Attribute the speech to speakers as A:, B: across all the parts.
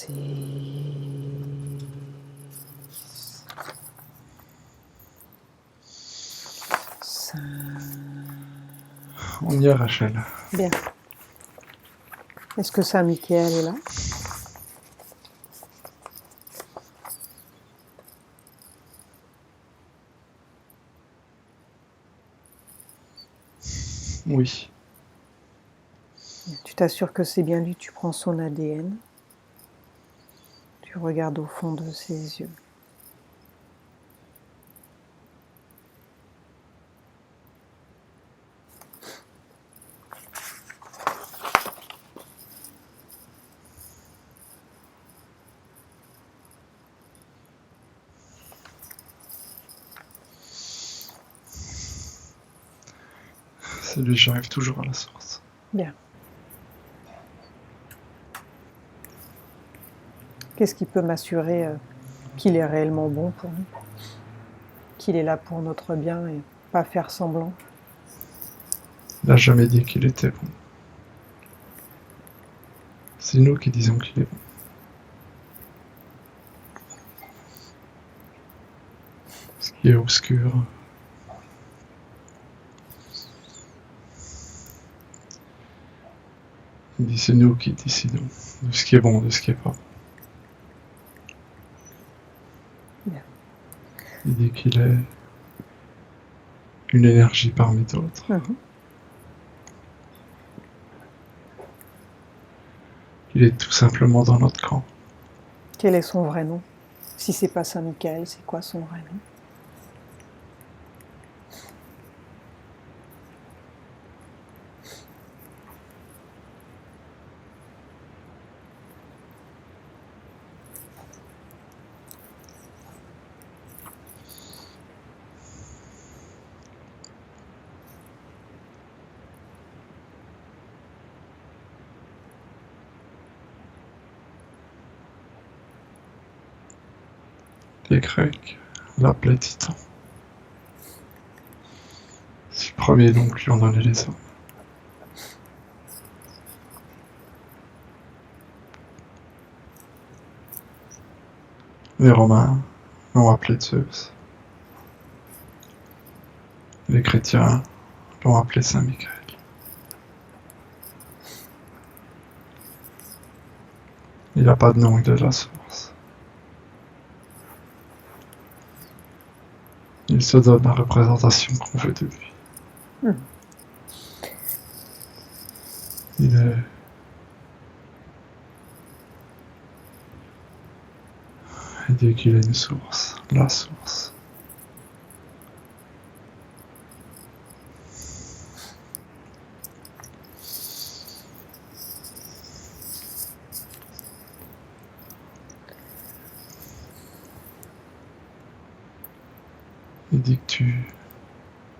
A: 6.
B: On y est, Rachel.
A: Bien. Est-ce que Saint-Michael est là?
B: Oui.
A: Tu t'assures que c'est bien lui, tu prends son ADN, tu regardes au fond de ses yeux.
B: C'est lui, j'arrive toujours à la source.
A: Bien. Qu'est-ce qui peut m'assurer qu'il est réellement bon pour nous? Qu'il est là pour notre bien et pas faire semblant?
B: Il n'a jamais dit qu'il était bon. C'est nous qui disons qu'il est bon. Ce qui est obscur. Il dit c'est nous qui décidons de ce qui est bon, de ce qui est pas.
A: Bien.
B: Il dit qu'il est une énergie parmi d'autres. Il est tout simplement dans notre camp.
A: Quel est son vrai nom? Si c'est pas Saint-Michael, c'est quoi son vrai nom?
B: Les Grecs l'appelaient Titan. C'est le premier nom que lui ont donné les hommes. Les Romains l'ont appelé Zeus. Les chrétiens l'ont appelé Saint Michael. Il n'a pas de nom, il est de la source. Il se donne la représentation qu'on veut de lui. Il dit qu'il est une source, la source. Il dit que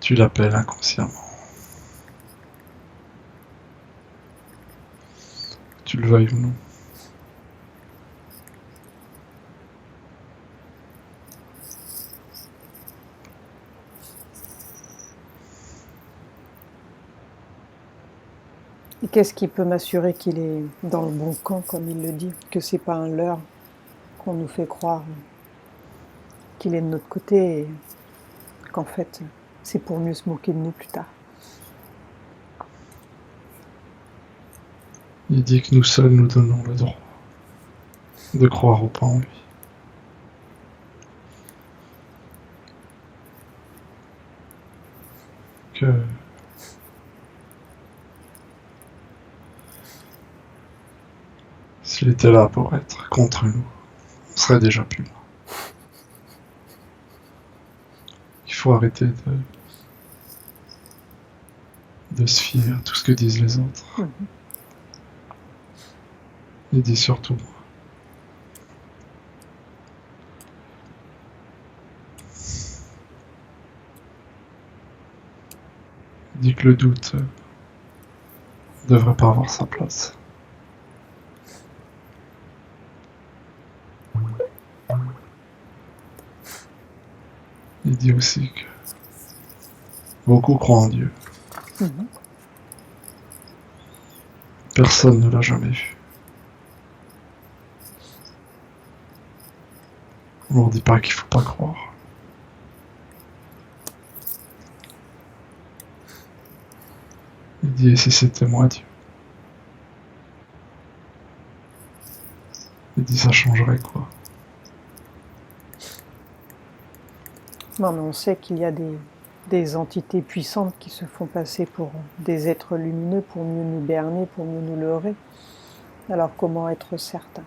B: tu l'appelles inconsciemment. Que tu le veuilles ou non.
A: Et qu'est-ce qui peut m'assurer qu'il est dans le bon camp, comme il le dit, que c'est pas un leurre qu'on nous fait croire qu'il est de notre côté et qu'en fait, c'est pour mieux se moquer de nous plus tard?
B: Il dit que nous seuls nous donnons le droit de croire ou pas en lui. Que s'il était là pour être contre nous, on serait déjà plus là. Il faut arrêter de se fier à tout ce que disent les autres. Il dit surtout il dit que le doute devrait pas avoir sa place. Il dit aussi que beaucoup croient en Dieu. Personne ne l'a jamais vu. On leur dit pas qu'il faut pas croire. Il dit, et si c'était moi, Dieu? Il dit, ça changerait quoi?
A: Non, mais on sait qu'il y a des entités puissantes qui se font passer pour des êtres lumineux pour mieux nous berner, pour mieux nous leurrer. Alors comment être certain?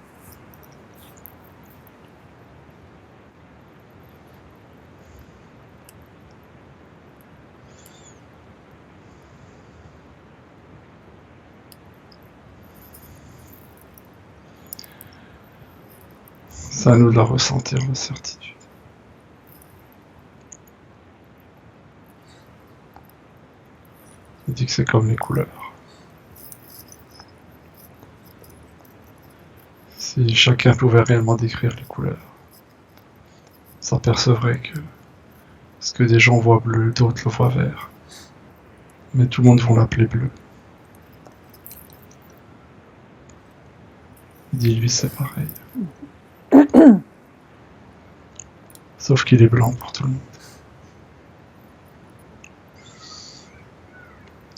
B: C'est à nous de la ressentir, la certitude. Il dit que c'est comme les couleurs. Si chacun pouvait réellement décrire les couleurs, s'apercevrait que ce que des gens voient bleu, d'autres le voient vert. Mais tout le monde va l'appeler bleu. Il dit, lui, c'est pareil. Sauf qu'il est blanc pour tout le monde.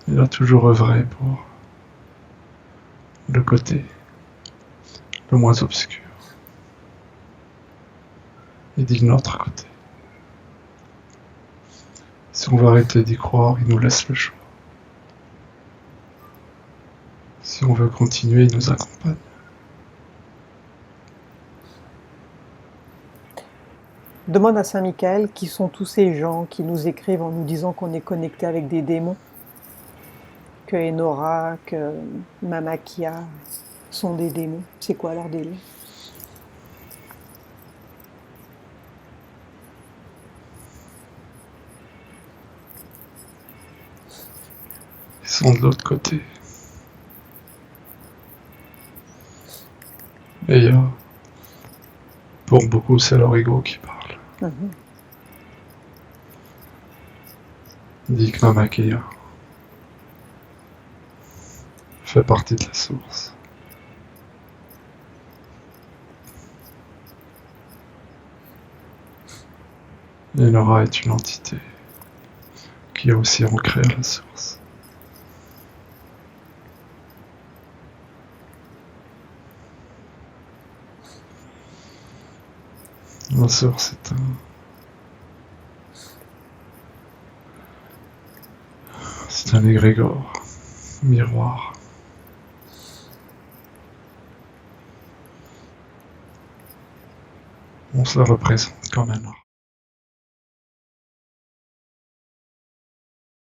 B: Il a toujours œuvré pour le côté le moins obscur. Il dit notre côté. Si on veut arrêter d'y croire, il nous laisse le choix. Si on veut continuer, il nous accompagne.
A: Demande à Saint Michael qui sont tous ces gens qui nous écrivent en nous disant qu'on est connecté avec des démons, que Enora, que Mamakia sont des démons. C'est quoi leur délire?
B: Ils sont de l'autre côté. Et pour beaucoup, c'est leur ego qui parle. Il dit que Mamakia fait partie de la source. Et Nora est une entité qui est aussi ancrée à la source. La source c'est un égrégore, miroir. On se la représente comme un arbre.